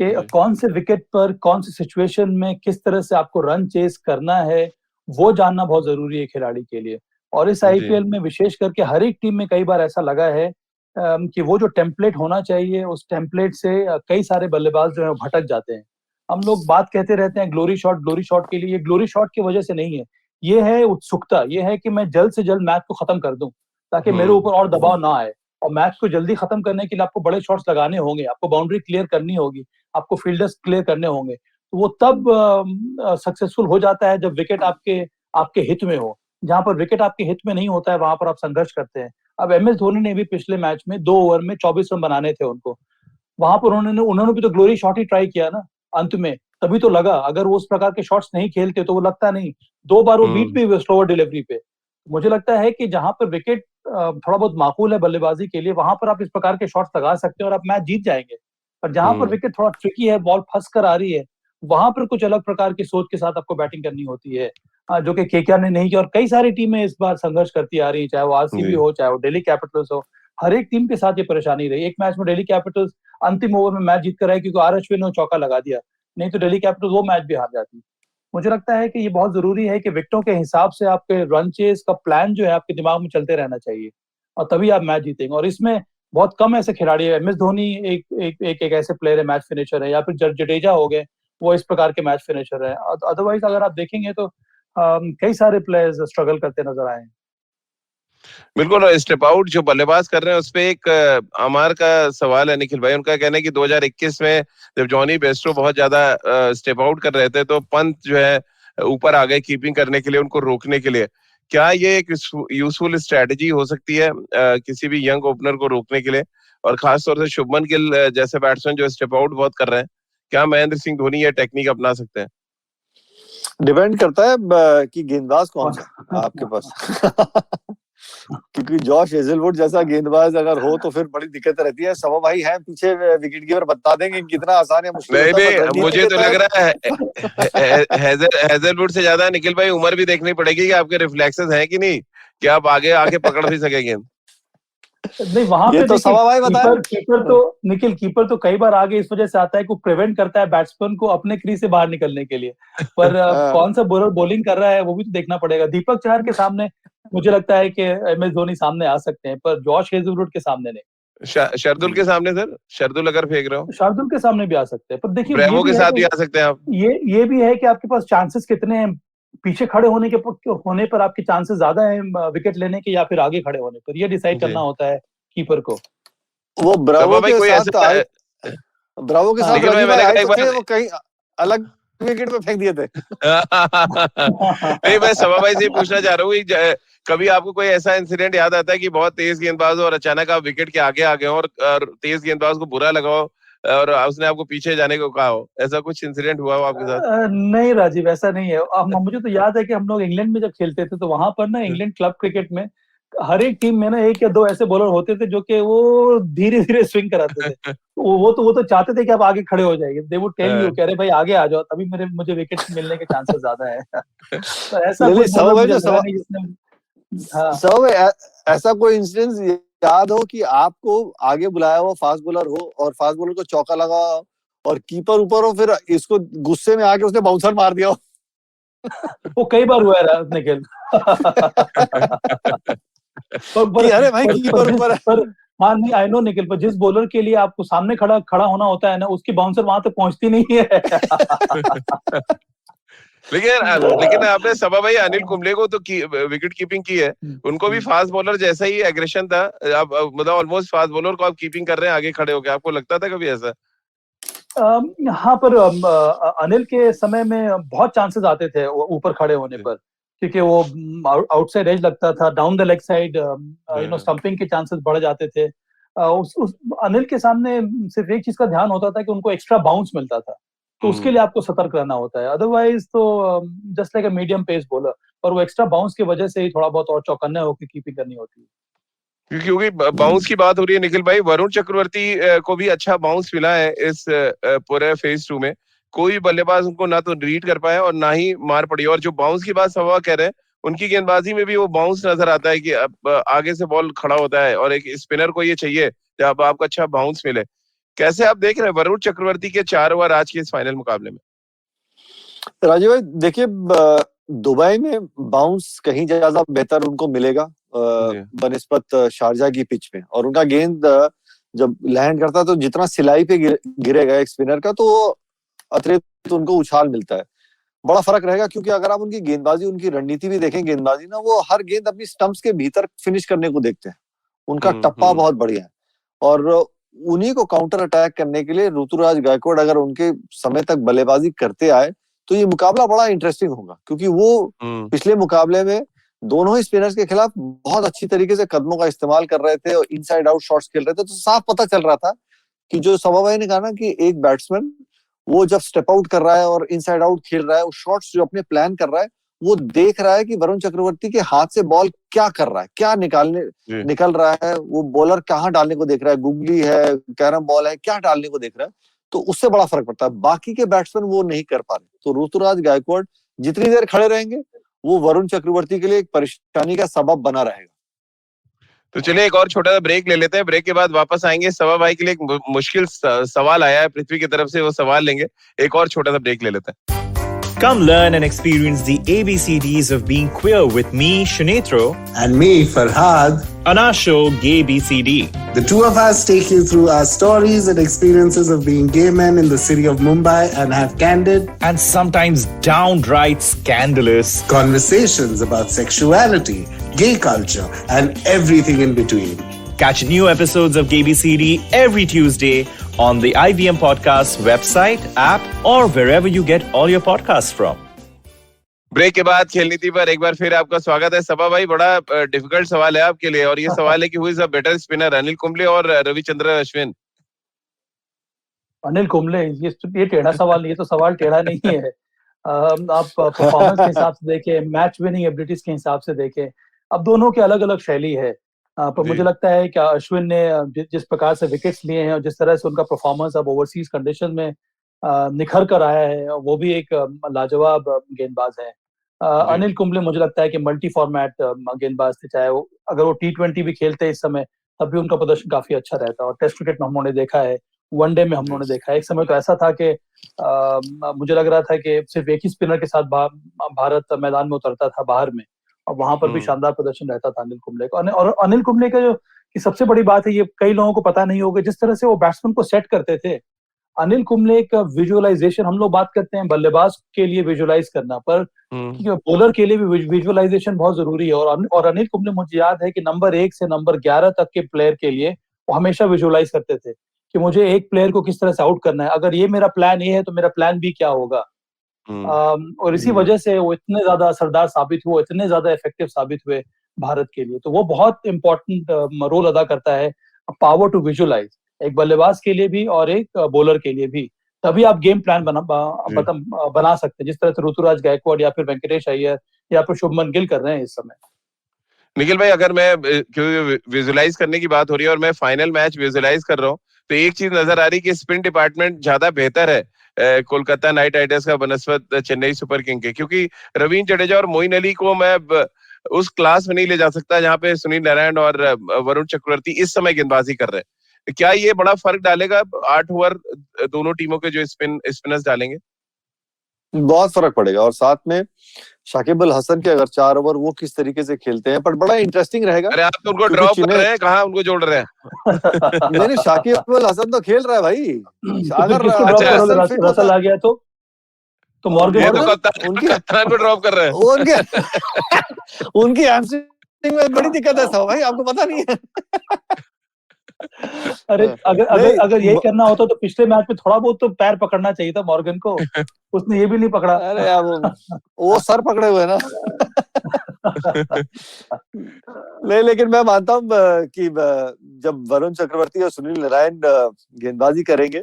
कि कौन से विकेट पर कौन से सिचुएशन में किस तरह से आपको रन चेस करना है वो जानना बहुत जरूरी है खिलाड़ी के लिए। और इस आईपीएल में विशेष करके हर एक टीम में कई बार ऐसा लगा है कि वो जो टेम्पलेट होना चाहिए उस टेम्पलेट से कई सारे बल्लेबाज जो है भटक जाते हैं। हम लोग बात कहते रहते हैं ग्लोरी शॉट के लिए, ये ग्लोरी शॉट की वजह से नहीं है, ये है उत्सुकता, ये है कि मैं जल्द से जल्द मैच को खत्म कर दूं ताकि मेरे ऊपर और दबाव ना आए। और मैच को जल्दी खत्म करने के लिए आपको बड़े शॉट्स लगाने होंगे, आपको बाउंड्री क्लियर करनी होगी, आपको फील्डर्स क्लियर करने होंगे। तो वो तब सक्सेसफुल हो जाता है जब विकेट आपके हित में हो। जहां पर विकेट आपके हित में नहीं होता है वहां पर आप संघर्ष करते हैं। अब एमएस धोनी ने भी पिछले मैच में 2 ओवर में 24 रन बनाने थे उनको, वहां पर उन्होंने भी तो ग्लोरी शॉट ही ट्राई किया ना अंत में, तभी तो लगा। अगर वो उस प्रकार के शॉट्स नहीं खेलते तो वो लगता नहीं। 2 बार वो बीट भी हुए स्लोअर डिलीवरी पे। मुझे लगता है कि जहां पर विकेट थोड़ा बहुत माकूल है बल्लेबाजी के लिए, वहां पर आप इस प्रकार के शॉट्स लगा सकते हैं और आप मैच जीत जाएंगे। पर जहां पर विकेट थोड़ा ट्रिकी है, बॉल फंस कर आ रही है, वहां पर कुछ अलग प्रकार की सोच के साथ आपको बैटिंग करनी होती है, जो कि केकेआर ने नहीं किया। और कई सारी टीमें इस बार संघर्ष करती आ रही है, चाहे वो आरसीबी हो, चाहे वो दिल्ली कैपिटल्स हो। हर एक टीम के साथ ये परेशानी रही। एक मैच में दिल्ली कैपिटल्स अंतिम ओवर में मैच जीत कर आई क्योंकि आर अश्विन ने चौका लगा दिया, नहीं तो दिल्ली कैपिटल्स वो मैच भी हार जाती। मुझे लगता है कि ये बहुत जरूरी है कि विकेटों के हिसाब से आपके रन चेस का प्लान जो है आपके दिमाग में चलते रहना चाहिए, और तभी आप मैच जीतेंगे। और इसमें बहुत कम ऐसे खिलाड़ी है। एमएस धोनी एक ऐसे प्लेयर है, मैच फिनिशर है, या फिर जडेजा हो गए, वो इस प्रकार के मैच फिनिशर है। अदरवाइज अगर आप देखेंगे तो कई सारे प्लेयर्स स्ट्रगल करते नजर आए हैं। बिल्कुल। स्टेप आउट जो बल्लेबाज कर रहे हैं उस पे एक अमार का सवाल है निखिल भाई। उनका कहना है कि 2021 में जब जॉनी बेस्टो बहुत ज्यादा स्टेप आउट कर रहे थे तो पंत जो है ऊपर आ गए कीपिंग करने के लिए, उनको रोकने के लिए। क्या ये एक यूजफुल स्ट्रेटजी हो सकती है किसी भी यंग ओपनर को रोकने के लिए, और खासतौर से शुभमन गिल जैसे बैट्समैन जो स्टेप आउट बहुत कर रहे हैं, क्या महेंद्र सिंह धोनी ये टेक्निक अपना सकते हैं? डिपेंड करता है कि गेंदबाज कौन सा आपके पास। क्योंकि जॉश हेजलवुड जैसा गेंदबाज अगर हो तो फिर बड़ी दिक्कत रहती है। सवा भाई हैं पीछे विकेट कीपर, बता देंगे कितना आसान है मुश्किल होता है। मुझे तो लग रहा है हेजलवुड से ज्यादा निखिल भाई उम्र भी देखनी पड़ेगी कि आपके रिफ्लेक्सेस हैं कि नहीं, कि आप आगे आके पकड़ भी सकेंगे। नहीं, वहां पे तो सवा भाई कीपर तो कई बार आगे इस वजह से आता है कि प्रिवेंट करता है बैट्समैन को अपने क्रीज से बाहर निकलने के लिए। पर कौन सा बॉलर बॉलिंग कर रहा है वो भी तो देखना पड़ेगा। दीपक चहर के सामने मुझे लगता है कि एमएस धोनी सामने आ सकते हैं, पर जॉश हेजलवुड के सामने नहीं। शार्दुल के सामने सर, शार्दुल अगर फेंक रहे हो, शार्दुल के सामने भी आ सकते हैं। पर देखिए ब्रेवो के साथ भी आ सकते हैं आप। ये भी है कि आपके पास चांसेस कितने हैं। पीछे खड़े होने पर आपके चांसेस ज्यादा हैं विकेट लेने के, या फिर आगे खड़े होने पर, ये डिसाइड करना होता है कीपर को। वो ब्रावो के साथ वो कहीं अलग विकेट पे फेंक दिए थे। नहीं, मैं सभा भाई से पूछना चाह रहा हूँ कि कभी आपको कोई ऐसा इंसिडेंट याद आता है कि बहुत तेज गेंदबाज हो और अचानक आप विकेट के आगे आ गए हो और तेज गेंदबाज को बुरा लगा हो और उसने आपको पीछे जाने को कहा हो, ऐसा कुछ इंसिडेंट हुआ हो आपके साथ? नहीं राजीव, ऐसा नहीं है। अब मुझे तो याद है कि हम लोग इंग्लैंड में जब खेलते थे तो वहां पर ना इंग्लैंड क्लब क्रिकेट में हर एक टीम में ना एक या दो ऐसे बॉलर होते थे जो कि वो धीरे धीरे स्विंग कराते थे। वो तो चाहते थे कि आप आगे खड़े हो जाइए। दे वुड टेल यू, कह रहे भाई आगे आ जाओ, तभी मुझे विकेट मिलने के चांसेस ज्यादा है। तो ऐसा नहीं कोई नहीं, सवा बॉलर भाई मुझे जो लगा नहीं जिसने। हाँ। सवा भाई ऐसा कोई इंसिडेंस याद हो कि आपको आगे बुलाया हुआ फास्ट बॉलर हो और फास्ट बॉलर को चौका लगा हो और कीपर ऊपर हो, फिर इसको गुस्से में आके उसने बाउंसर मार दिया हो? वो कई बार हुआ है निखिल। कि अरे भाई पर कीपर ऊपर है। पर हाँ नहीं, आई नो निखिल, पर जिस बॉलर के लिए आपको सामने खड़ा खड़ा होना होता है ना, उसकी बाउंसर वहां तक पहुंचती नहीं है। लेकिन आपने सभा भाई अनिल कुंबले को तो विकेट कीपिंग की है, उनको भी फास्ट बॉलर जैसा ही एग्रेशन था। आप मतलब ऑलमोस्ट फास्ट बॉलर को आप कीपिंग कर रहे हैं आगे खड़े होकर, आपको लगता था कभी ऐसा? हाँ, पर अनिल के समय में बहुत चांसेस आते थे ऊपर खड़े होने पर, क्योंकि वो आउटसाइड एज लगता था, down the leg side stumping के चांसेस बढ़ जाते थे। उस अनिल के सामने सिर्फ एक चीज का ध्यान होता था कि उनको एक्स्ट्रा बाउंस मिलता था, तो उसके लिए आपको सतर्क रहना होता है। अदरवाइज तो just like a medium pace bowler, और वो एक्स्ट्रा बाउंस की वजह से ही थोड़ा बहुत और चौकन्ना होकर कीपिंग करनी होती है। क्योंकि बाउंस की बात हो रही है निखिल भाई, वरुण चक्रवर्ती को भी अच्छा बाउंस मिला है इस पूरे फेज 2 में। कोई बल्लेबाज उनको ना तो रीड कर पाया और ना ही मार पड़ी। और जो बाउंस की बात सवा कह रहे हैं, उनकी गेंदबाजी में भी वो बाउंस नजर आता है कि अब आगे से बॉल खड़ा होता है और एक स्पिनर को ये चाहिए जब आपको अच्छा बाउंस मिले। कैसे आप देख रहे हैं वरुण चक्रवर्ती के 4 ओवर आज के इस फाइनल मुकाबले में? राजीव भाई देखिए, दुबई में बाउंस कहीं ज्यादा बेहतर उनको मिलेगा बनिस्बत शारजा की पिच में, और उनका गेंद जब लैंड करता है तो जितना सिलाई पे गिरेगा एक स्पिनर का, तो अतिरिक्त उनको उछाल मिलता है। बड़ा फर्क रहेगा, क्योंकि अगर आप उनकी गेंदबाजी, उनकी रणनीति भी देखें गेंदबाजी ना, वो हर गेंद अपनी स्टंप्स के भीतर फिनिश करने को देखते हैं। उनका टप्पा बहुत बढ़िया है, और उन्हीं को काउंटर अटैक करने के लिए ऋतुराज गायकवाड़ अगर उनके समय तक बल्लेबाजी करते आए तो ये मुकाबला बड़ा इंटरेस्टिंग होगा, क्योंकि वो पिछले मुकाबले में दोनों ही स्पिनर्स के खिलाफ बहुत अच्छी तरीके से कदमों का इस्तेमाल कर रहे थे और इनसाइड आउट शॉट्स खेल रहे थे। तो साफ पता चल रहा था कि जो सभा भाई ने कहा ना कि एक बैट्समैन वो जब स्टेप आउट कर रहा है और इनसाइड आउट खेल रहा है, वो शॉट्स जो अपने प्लान कर रहा है, वो देख रहा है कि वरुण चक्रवर्ती के हाथ से बॉल क्या कर रहा है, क्या निकल रहा है, वो बॉलर कहाँ डालने को देख रहा है, गुगली है, कैरम बॉल है, क्या डालने को देख रहा है। तो उससे बड़ा फर्क पड़ता है। बाकी के बैट्समैन वो नहीं कर पा रहे, तो ऋतुराज गायकवाड़ जितनी देर खड़े रहेंगे वो वरुण चक्रवर्ती के लिए एक परेशानी का सबब बना रहेगा। तो चलिए एक और छोटा सा ब्रेक ले लेते हैं, ब्रेक के बाद वापस आएंगे। सवा भाई के लिए एक मुश्किल सवाल आया है पृथ्वी की तरफ से, वो सवाल लेंगे। एक और छोटा सा ब्रेक ले लेते हैं। Come learn and experience the ABCDs of being queer with me, Shanetro, and me, Farhad, on our show Gay BCD. The two of us take you through our stories and experiences of being gay men in the city of Mumbai and have candid and sometimes downright scandalous conversations about sexuality, gay culture, and everything in between. Catch new episodes of Gay BCD every Tuesday on the IVM Podcast website, app, or wherever you get all your podcasts from. Break के बाद खेल नीति पर एक बार फिर आपका स्वागत है। सभा भाई, बड़ा डिफिकल्ट सवाल है आपके लिए, और ये सवाल है कि who is a better spinner, Anil Kumble और रविचंद्रन अश्विन? अनिल कुंबले। ये टेढ़ा सवाल, ये तो सवाल टेढ़ा नहीं है। आप परफॉर्मेंस के हिसाब से देखें, मैच विनिंग एबिलिटीज के हिसाब से देखें, अब दोनों की अलग अलग शैली है। पर मुझे लगता है कि अश्विन ने जिस प्रकार से विकेट्स लिए हैं और जिस तरह से उनका परफॉर्मेंस अब ओवरसीज कंडीशन में निखर कर आया है, वो भी एक लाजवाब गेंदबाज है। अनिल कुंबले मुझे लगता है कि मल्टी फॉर्मेट गेंदबाज थे, चाहे वो अगर वो T20 भी खेलते इस समय तब भी उनका प्रदर्शन काफी अच्छा रहता है। और टेस्ट क्रिकेट में हम लोगों ने देखा है, वनडे में हम लोगों ने देखा है, एक समय तो ऐसा था कि मुझे लग रहा था कि सिर्फ एक ही स्पिनर के साथ भारत मैदान में उतरता था बाहर में, और वहां पर भी शानदार प्रदर्शन रहता था अनिल कुंबले का। और अनिल कुंबले का जो सबसे बड़ी बात है, ये कई लोगों को पता नहीं होगा, जिस तरह से वो बैट्समैन को सेट करते थे। अनिल कुंबले का विजुअलाइजेशन, हम लोग बात करते हैं बल्लेबाज के लिए विजुअलाइज करना, पर बॉलर के लिए भी विजुअलाइजेशन बहुत जरूरी है। और अनिल कुंबले, मुझे याद है कि नंबर 1 से नंबर 11 तक के प्लेयर के लिए वो हमेशा विजुअलाइज करते थे कि मुझे एक प्लेयर को किस तरह से आउट करना है, अगर ये मेरा प्लान ए है तो मेरा प्लान बी क्या होगा। और इसी वजह से वो इतने ज्यादा असरदार साबित हुए, इतने ज्यादा इफेक्टिव साबित हुए भारत के लिए। तो वो बहुत इंपॉर्टेंट रोल अदा करता है, पावर टू विजुअलाइज, एक बल्लेबाज के लिए भी और एक बॉलर के लिए भी। तभी आप गेम प्लान बना सकते हैं, जिस तरह से ऋतुराज गायकवाड़ या फिर वेंकटेश अय्यर या फिर शुभमन गिल कर रहे हैं इस समय। निखिल भाई, अगर मैं क्योंकि विजुलाइज करने की बात हो रही है और मैं फाइनल मैच विजुलाइज कर रहा हूँ, तो एक चीज नजर आ रही है कि स्पिन डिपार्टमेंट ज्यादा बेहतर है कोलकाता नाइट राइडर्स का बनस्पत चेन्नई सुपर किंग के, क्योंकि रवींद्र जडेजा और मोइन अली को मैं उस क्लास में नहीं ले जा सकता जहां पे सुनील नारायण और वरुण चक्रवर्ती इस समय गेंदबाजी कर रहे हैं। क्या ये बड़ा फर्क डालेगा 8 ओवर दोनों टीमों के जो स्पिनर्स डालेंगे? बहुत फर्क पड़ेगा, और साथ में शाकिब अल हसन के अगर 4 ओवर वो किस तरीके से खेलते हैं, पर बड़ा इंटरेस्टिंग रहेगा। अरे आप तो उनको ड्रॉप कर रहे हैं, कहाँ उनको जोड़ रहे हैं? नहीं, शाकिब अल हसन तो खेल रहा है भाई। अगर रसल आ गया तो मॉर्गन कप्तान को ड्रॉप कर रहे हैं। उनकी हैमस्ट्रिंग में बड़ी दिक्कत है भाई, आपको पता नहीं है? अरे अगर यही करना होता तो पिछले मैच में थोड़ा बहुत तो पैर पकड़ना चाहिए था मॉर्गन को, उसने ये भी नहीं पकड़ा। अरे यार वो सर पकड़े हुए ना। नहीं, लेकिन मैं मानता हूँ कि जब वरुण चक्रवर्ती और सुनील नारायण गेंदबाजी करेंगे,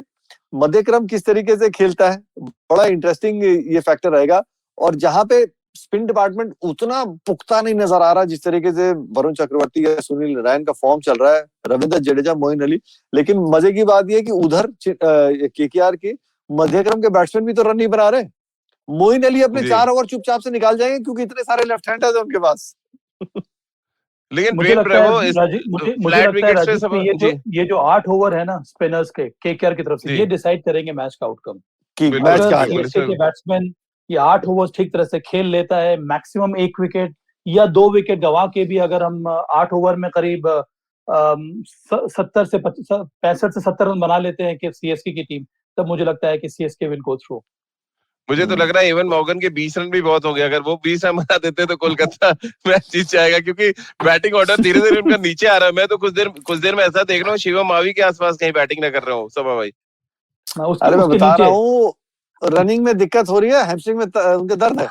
मध्य क्रम किस तरीके से खेलता है, बड़ा इंटरेस्टिंग ये फैक्टर रहेगा। और जहां पे स्पिन डिपार्टमेंट उतना पुख्ता नहीं नजर आ रहा जिस तरीके से वरुण चक्रवर्ती या सुनील नारायण का फॉर्म चल रहा है, रविंद्र जडेजा, मोइन अली, लेकिन मजे की बात यह है कि उधर केकेआर के मध्यक्रम के बैट्समैन भी तो रन नहीं बना रहे। मोइन अली अपने 4 ओवर चुपचाप से निकाल जाएंगे क्योंकि इतने सारे लेफ्ट हैंडर्स हैं उनके पास। लेकिन मुझे लगता है ये जो 8 ओवर है ना स्पिनर्स के केकेआर की तरफ से, ये डिसाइड करेंगे मैच का आउटकम। के बैट्समैन ये 8 ओवर ठीक तरह से खेल लेता है, मैक्सिमम 1 विकेट या 2 विकेट गवा के भी अगर हम 8 ओवर में करीब 65 से 70 रन बना लेते हैं कि सीएसके की टीम, तब मुझे लगता है कि सीएसके विल गो थ्रू। मुझे तो लग रहा है इवन मॉर्गन के 20 रन भी बहुत हो गए, अगर वो 20 रन बना देते तो कोलकाता मैच जीत जाएगा, क्योंकि बैटिंग ऑर्डर धीरे धीरे उनका नीचे आ रहा है। मैं तो कुछ देर में ऐसा देख रहा हूँ शिवम मावी के आसपास कहीं बैटिंग न कर रहा हूँ सभा भाई। अरे मैं बता रहा हूँ, रनिंग में दिक्कत हो रही है, हैमस्ट्रिंग में उनके दर्द है।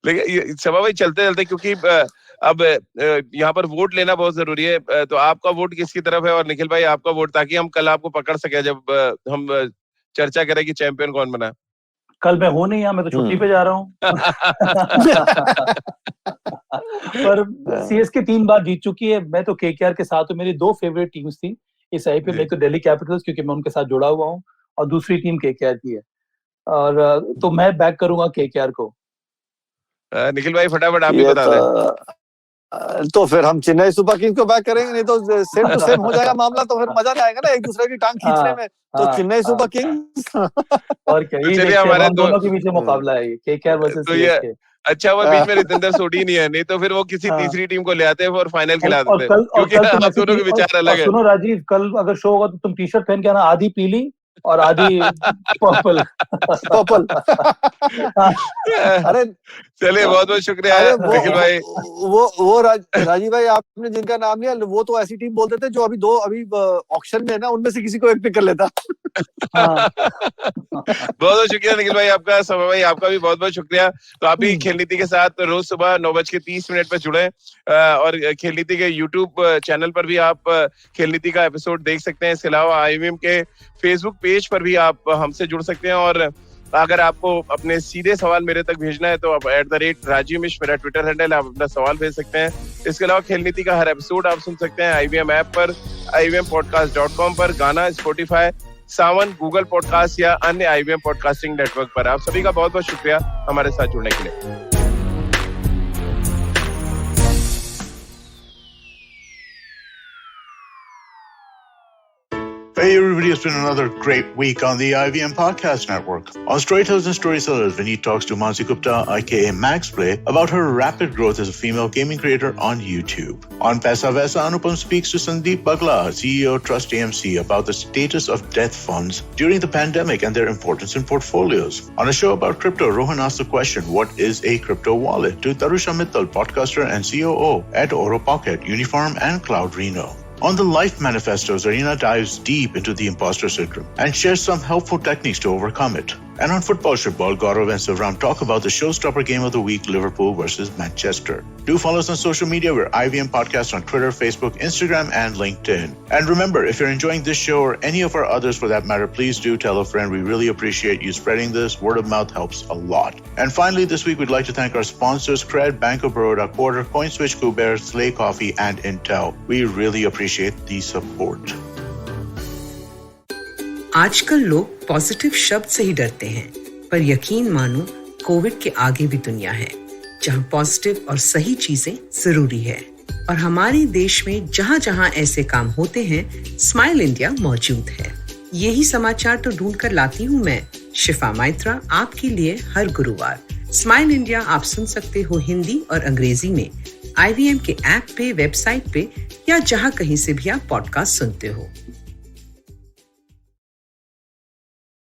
लेकिन सभा भाई चलते चलते, क्योंकि अब यहाँ पर वोट लेना बहुत जरूरी है, तो आपका वोट किसकी तरफ है और निखिल भाई आपका वोट, ताकि हम कल आपको पकड़ सके जब हम चर्चा करें कि चैंपियन कौन बना। कल मैं हूं नहीं, मैं तो छुट्टी पे जा रहा हूँ। पर सीएसके 3 बार जीत चुकी है, मैं तो केकेआर के साथ हूँ। मेरी 2 फेवरेट टीम्स थी इस आईपीएल, एक तो दिल्ली कैपिटल्स क्योंकि मैं उनके साथ जुड़ा हुआ हूँ, और दूसरी टीम केकेआर की है, और तो मैं बैक करूंगा केकेआर को। निखिल भाई फटाफट आप भी बता दें। तो फिर हम चेन्नई सुपर किंग्स को बैक करेंगे, नहीं तो सेम टू सेम हो जाएगा मामला, तो फिर मजा नहीं आएगा ना एक दूसरे की टांग खींचने में। तो चेन्नई सुपर किंग्स और क्या, चलिए हमारे दोनों के बीच मुकाबला है केकेआर वर्सेस सीएसके। अच्छा, वो बीच में रितेंद्र सोडी नहीं है, नहीं तो फिर वो किसी तीसरी टीम को ले आते हैं और फाइनल खिला देते हैं, क्योंकि आप दोनों के विचार अलग है। सुनो राजीव, कल अगर शो होगा तो तुम टी शर्ट पहन के आना, आधी पीली और आधी पर्पल। अरे चलिए, बहुत बहुत शुक्रिया निखिल भाई। वो राजीव भाई आपने जिनका नाम लिया, वो तो ऐसी टीम बोलते थे जो अभी ऑक्शन में है ना, उनमें से किसी को एक पिक कर लेता। बहुत बहुत शुक्रिया निखिल भाई आपका, सभा भाई आपका भी बहुत बहुत शुक्रिया। तो आप भी खेल नीति के साथ रोज सुबह 9:30 पर जुड़े, और खेल नीति के यूट्यूब चैनल पर भी आप खेल नीति का एपिसोड देख सकते हैं। इसके अलावा आईवीएम के फेसबुक पेज पर भी आप हमसे जुड़ सकते हैं, और अगर आपको अपने सीधे सवाल मेरे तक भेजना है तो आप @राजीव मिश्र मेरा ट्विटर हैंडल, आप अपना सवाल भेज सकते हैं। इसके अलावा खेल नीति का हर एपिसोड आप सुन सकते हैं IVM ऐप पर, IVMpodcast.com पर, गाना, स्पॉटिफाई, सावन, गूगल पॉडकास्ट या अन्य IVM पॉडकास्टिंग नेटवर्क पर। आप सभी का बहुत बहुत शुक्रिया हमारे साथ जुड़ने के लिए। Hey everybody, it's been another great week on the IVM Podcast Network. On Storytellers and Storysellers, Vineet talks to Mansi Gupta, aka Max Play, about her rapid growth as a female gaming creator on YouTube. On Paisa Vaisa, Anupam speaks to Sandeep Bagla, CEO of Trust AMC, about the status of death funds during the pandemic and their importance in portfolios. On a show about crypto, Rohan asks the question, what is a crypto wallet? To Tarusha Mittal, podcaster and COO at Oro Pocket, Uniform and Cloud Reno. On the Life Manifesto, Zarina dives deep into the imposter syndrome and shares some helpful techniques to overcome it. And on Football Shipball, Gaurav and Savram talk about the showstopper game of the week, Liverpool versus Manchester. Do follow us on social media. We're IVM Podcast on Twitter, Facebook, Instagram, and LinkedIn. And remember, if you're enjoying this show or any of our others for that matter, please do tell a friend. We really appreciate you spreading this. Word of mouth helps a lot. And finally, this week, we'd like to thank our sponsors, Cred, Bank of Baroda, Quarter, CoinSwitch, Kuber, Slay Coffee, and Intel. We really appreciate the support. आजकल लोग पॉजिटिव शब्द से ही डरते हैं, पर यकीन मानो कोविड के आगे भी दुनिया है जहां पॉजिटिव और सही चीजें जरूरी है। और हमारे देश में जहां-जहां ऐसे काम होते हैं, स्माइल इंडिया मौजूद है। यही समाचार तो ढूंढ कर लाती हूं मैं, शिफा मैत्रा, आपके लिए हर गुरुवार। स्माइल इंडिया आप सुन सकते हो हिंदी और अंग्रेजी में IVM के ऐप पे, वेबसाइट पे या जहां कहीं से भी आप पॉडकास्ट सुनते हो।